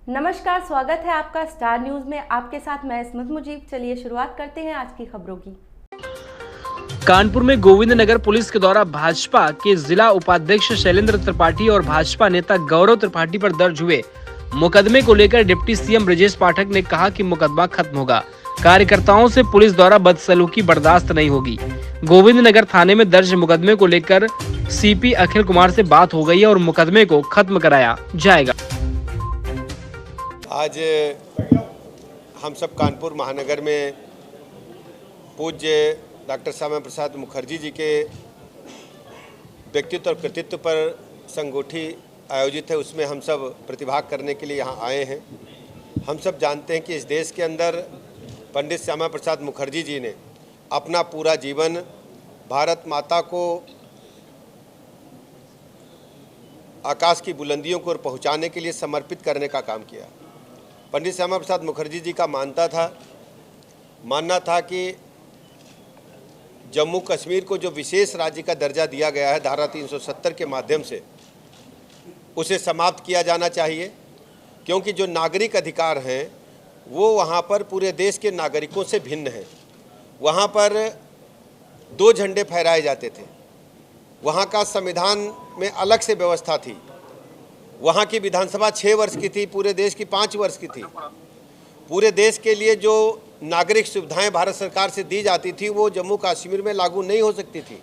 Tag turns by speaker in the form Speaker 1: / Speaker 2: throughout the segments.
Speaker 1: नमस्कार, स्वागत है आपका स्टार न्यूज में। आपके साथ मैं इस्मत मुजीब। चलिए शुरुआत करते हैं आज की खबरों की।
Speaker 2: कानपुर में गोविंद नगर पुलिस के द्वारा भाजपा के जिला उपाध्यक्ष शैलेंद्र त्रिपाठी और भाजपा नेता गौरव त्रिपाठी पर दर्ज हुए मुकदमे को लेकर डिप्टी सीएम ब्रजेश पाठक ने कहा कि मुकदमा खत्म होगा। कार्यकर्ताओं से पुलिस द्वारा बदसलूकी बर्दाश्त नहीं होगी। गोविंद नगर थाने में दर्ज मुकदमे को लेकर सीपी अखिल कुमार से बात हो गई है और मुकदमे को खत्म कराया जाएगा।
Speaker 3: आज हम सब कानपुर महानगर में पूज्य डॉक्टर श्यामा प्रसाद मुखर्जी जी के व्यक्तित्व और कृतित्व पर संगोष्ठी आयोजित है, उसमें हम सब प्रतिभाग करने के लिए यहाँ आए हैं। हम सब जानते हैं कि इस देश के अंदर पंडित श्यामा प्रसाद मुखर्जी जी ने अपना पूरा जीवन भारत माता को आकाश की बुलंदियों को पहुँचाने के लिए समर्पित करने का काम किया। पंडित श्यामा प्रसाद मुखर्जी जी का मानना था कि जम्मू कश्मीर को जो विशेष राज्य का दर्जा दिया गया है धारा 370 के माध्यम से, उसे समाप्त किया जाना चाहिए, क्योंकि जो नागरिक अधिकार हैं वो वहाँ पर पूरे देश के नागरिकों से भिन्न हैं। वहाँ पर 2 झंडे फहराए जाते थे, वहाँ का संविधान में अलग से व्यवस्था थी, वहाँ की विधानसभा 6 वर्ष की थी, पूरे देश की 5 वर्ष की थी। पूरे देश के लिए जो नागरिक सुविधाएं भारत सरकार से दी जाती थी वो जम्मू कश्मीर में लागू नहीं हो सकती थी।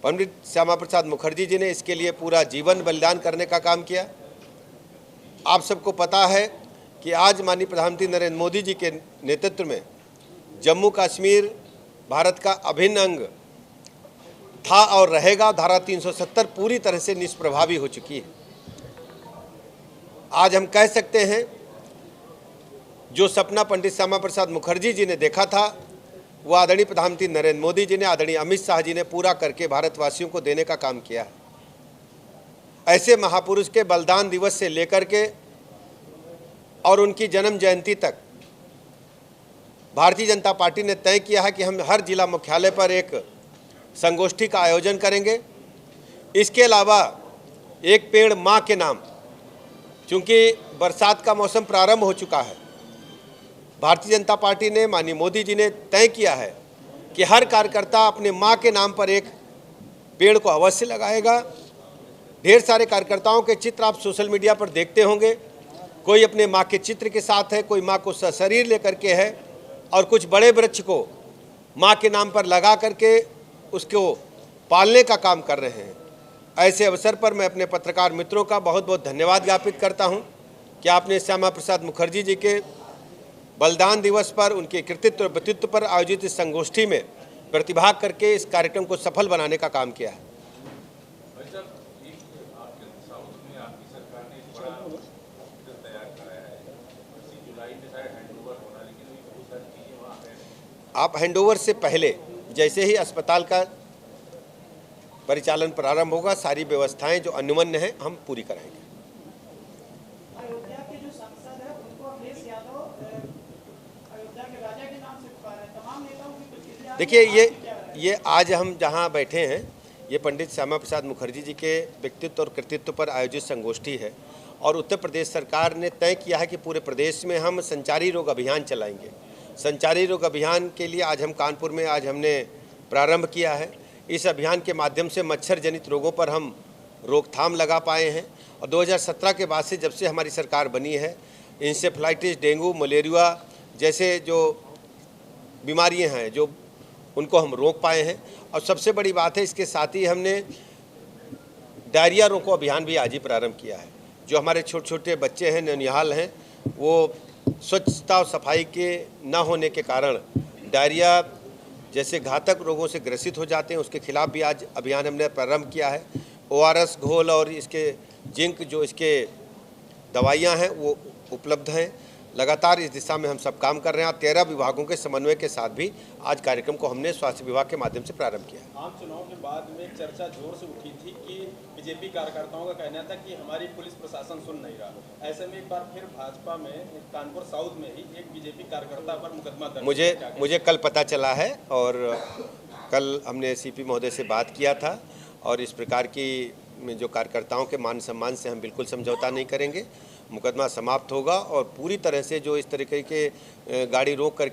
Speaker 3: पंडित श्यामा प्रसाद मुखर्जी जी ने इसके लिए पूरा जीवन बलिदान करने का काम किया। आप सबको पता है कि आज माननीय प्रधानमंत्री नरेंद्र मोदी जी के नेतृत्व में जम्मू कश्मीर भारत का अभिन्न अंग था और रहेगा। धारा 370 पूरी तरह से निष्प्रभावी हो चुकी है। आज हम कह सकते हैं जो सपना पंडित श्यामा प्रसाद मुखर्जी जी ने देखा था वो आदरणीय प्रधानमंत्री नरेंद्र मोदी जी ने, आदरणीय अमित शाह जी ने पूरा करके भारतवासियों को देने का काम किया है। ऐसे महापुरुष के बलिदान दिवस से लेकर के और उनकी जन्म जयंती तक भारतीय जनता पार्टी ने तय किया है कि हम हर जिला मुख्यालय पर एक संगोष्ठी का आयोजन करेंगे। इसके अलावा एक पेड़ माँ के नाम, चूँकि बरसात का मौसम प्रारंभ हो चुका है, भारतीय जनता पार्टी ने, माननीय मोदी जी ने तय किया है कि हर कार्यकर्ता अपने माँ के नाम पर एक पेड़ को अवश्य लगाएगा। ढेर सारे कार्यकर्ताओं के चित्र आप सोशल मीडिया पर देखते होंगे। कोई अपने माँ के चित्र के साथ है, कोई माँ को सशरीर लेकर के है, और कुछ बड़े वृक्ष को माँ के नाम पर लगा करके उसको पालने का काम कर रहे हैं। ऐसे अवसर पर मैं अपने पत्रकार मित्रों का बहुत बहुत धन्यवाद ज्ञापित करता हूं कि आपने श्यामा प्रसाद मुखर्जी जी के बलिदान दिवस पर, उनके कृतित्व और व्यक्तित्व पर आयोजित इस संगोष्ठी में प्रतिभाग करके इस कार्यक्रम को सफल बनाने का काम किया है। आप हैंडओवर से पहले जैसे ही अस्पताल का परिचालन प्रारंभ होगा, सारी व्यवस्थाएं जो अन्योन्य हैं हम पूरी कराएंगे।
Speaker 4: अयोध्या के जो सांसद है उनको अखिलेश यादव अयोध्या के राजा के नाम से पुकार है। तमाम नेताओं की प्रतिक्रिया।
Speaker 3: देखिए, ये आज हम जहां बैठे हैं ये पंडित श्यामा प्रसाद मुखर्जी जी के व्यक्तित्व और कृतित्व पर आयोजित संगोष्ठी है, और उत्तर प्रदेश सरकार ने तय किया है कि पूरे प्रदेश में हम संचारी रोग अभियान चलाएंगे। संचारी रोग अभियान के लिए आज हम कानपुर में हमने प्रारंभ किया है। इस अभियान के माध्यम से मच्छर जनित रोगों पर हम रोकथाम लगा पाए हैं, और 2017 के बाद से जब से हमारी सरकार बनी है, इंसेफ्लाइटिस, डेंगू, मलेरिया जैसे जो बीमारियां हैं जो उनको हम रोक पाए हैं। और सबसे बड़ी बात है, इसके साथ ही हमने डायरिया रोको अभियान भी आज ही प्रारंभ किया है। जो हमारे छोटे छोटे बच्चे हैं, ननिहाल हैं, वो स्वच्छता और सफाई के न होने के कारण डायरिया जैसे घातक रोगों से ग्रसित हो जाते हैं, उसके खिलाफ भी आज अभियान हमने प्रारंभ किया है। ORS घोल और इसके जिंक जो इसके दवाइयां हैं वो उपलब्ध हैं। लगातार इस दिशा में हम सब काम कर रहे हैं। 13 विभागों के समन्वय के साथ भी आज कार्यक्रम को हमने स्वास्थ्य विभाग के माध्यम से प्रारंभ किया।
Speaker 5: आम चुनाव के बाद में चर्चा जोर से उठी थी कि बीजेपी कार्यकर्ताओं का कहना था कि हमारी पुलिस प्रशासन सुन नहीं रहा। ऐसे में एक बार फिर भाजपा में कानपुर साउथ में ही एक बीजेपी कार्यकर्ता पर मुकदमा दर्ज
Speaker 3: मुझे कल पता चला है, और कल हमने CP महोदय से बात किया था, और इस प्रकार की में जो कार्यकर्ताओं के मान सम्मान से हम बिल्कुल समझौता नहीं करेंगे। मुकदमा समाप्त होगा और पूरी तरह से जो इस तरीके के गाड़ी रोक कर